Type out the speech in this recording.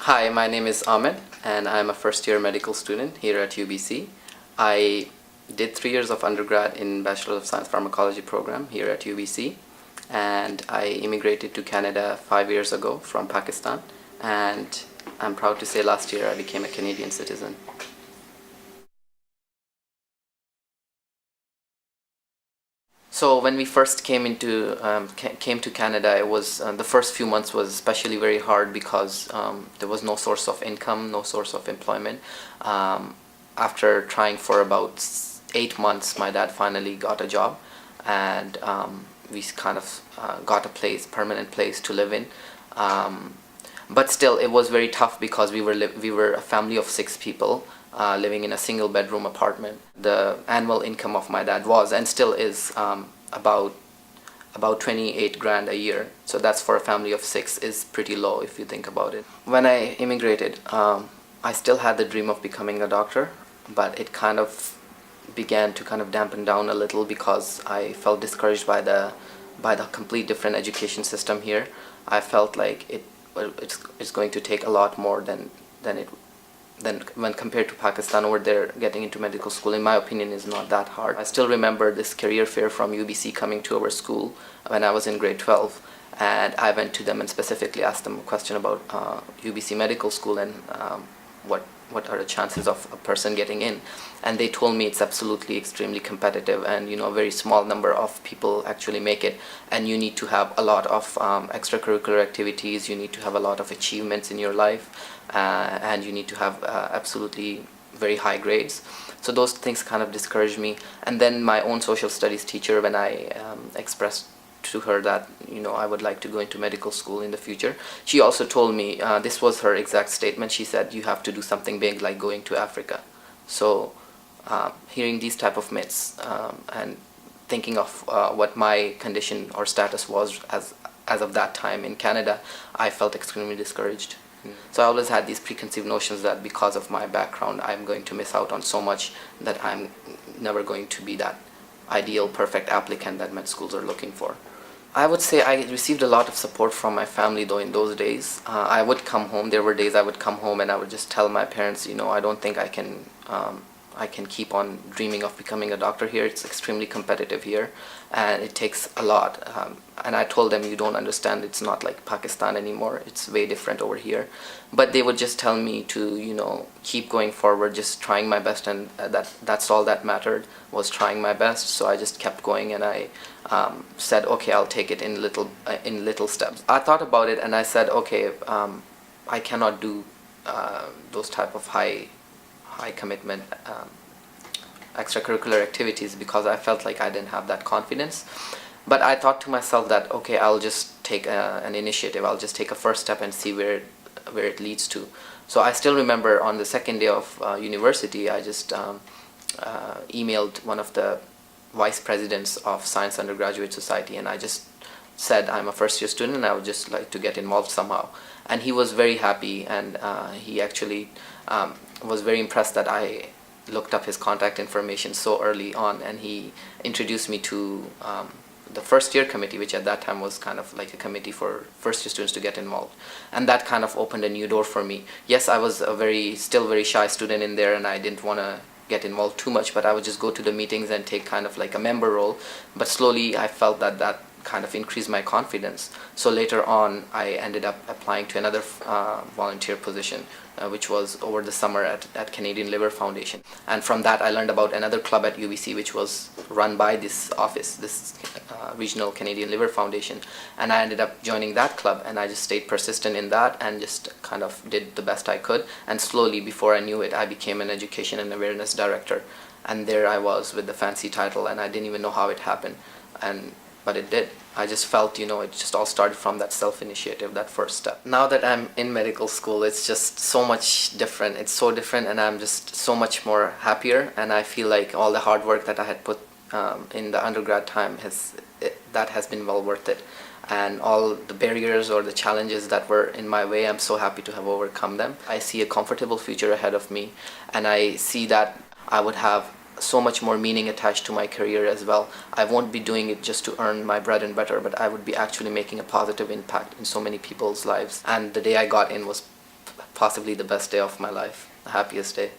Hi, my name is Ahmad and I'm a first year medical student here at UBC. I did 3 years of undergrad in Bachelor of Science Pharmacology program here at UBC, and I immigrated to Canada 5 years ago from Pakistan, and I'm proud to say last year I became a Canadian citizen. So when we first came to Canada, it was the first few months was especially very hard because there was no source of income, no source of employment. After trying for about 8 months, my dad finally got a job, and we kind of got a permanent place to live in. But still, it was very tough because we were a family of 6 people living in a single bedroom apartment. The annual income of my dad was and still is about 28 grand a year. So that's, for a family of 6, is pretty low if you think about it. When I immigrated, I still had the dream of becoming a doctor, but it kind of began to kind of dampen down a little because I felt discouraged by the complete different education system here. I felt like it's going to take a lot more than when compared to Pakistan. Over there, getting into medical school, in my opinion, is not that hard. I still remember this career fair from UBC coming to our school when I was in grade 12, and I went to them and specifically asked them a question about UBC medical school and what are the chances of a person getting in. And they told me it's absolutely extremely competitive, and a very small number of people actually make it, and you need to have a lot of extracurricular activities, you need to have a lot of achievements in your life, and you need to have absolutely very high grades. So those things kind of discouraged me. And then my own social studies teacher, when I expressed to her that I would like to go into medical school in the future, she also told me, this was her exact statement, she said, you have to do something big like going to Africa. So hearing these type of myths and thinking of what my condition or status was as of that time in Canada, I felt extremely discouraged. So I always had these preconceived notions that because of my background I'm going to miss out on so much, that I'm never going to be that ideal perfect applicant that med schools are looking for. I would say I received a lot of support from my family though in those days. I would come home, there were days I would come home and I would just tell my parents, I don't think I can keep on dreaming of becoming a doctor here. It's extremely competitive here and it takes a lot. And I told them, you don't understand, it's not like Pakistan anymore, it's way different over here. But they would just tell me to keep going forward, just trying my best, and that's all that mattered, was trying my best. So I just kept going, and I said, okay, I'll take it in little steps. I thought about it and I said, okay, I cannot do those type of high commitment extracurricular activities because I felt like I didn't have that confidence. But I thought to myself that, okay, I'll just take an initiative, I'll just take a first step and see where it leads to. So I still remember on the second day of university, I just emailed one of the vice presidents of Science Undergraduate Society, and I just said I'm a first year student and I would just like to get involved somehow. And he was very happy, and he actually was very impressed that I looked up his contact information so early on, and he introduced me to the first year committee, which at that time was kind of like a committee for first year students to get involved. And that kind of opened a new door for me. Yes, I was still very shy student in there, and I didn't want to get involved too much, but I would just go to the meetings and take kind of like a member role. But slowly I felt that kind of increased my confidence. So later on I ended up applying to another volunteer position, which was over the summer at Canadian Liver Foundation. And from that I learned about another club at UBC which was run by this office, this regional Canadian Liver Foundation, and I ended up joining that club, and I just stayed persistent in that and just kind of did the best I could. And slowly, before I knew it, I became an education and awareness director, and there I was with the fancy title, and I didn't even know how it happened, but it did. I just felt, it just all started from that self-initiative, that first step. Now that I'm in medical school, it's just so much different. It's so different, and I'm just so much more happier, and I feel like all the hard work that I had put in the undergrad time has been well worth it. And all the barriers or the challenges that were in my way, I'm so happy to have overcome them. I see a comfortable future ahead of me, and I see that I would have so much more meaning attached to my career as well. I won't be doing it just to earn my bread and butter, but I would be actually making a positive impact in so many people's lives. And the day I got in was possibly the best day of my life, the happiest day.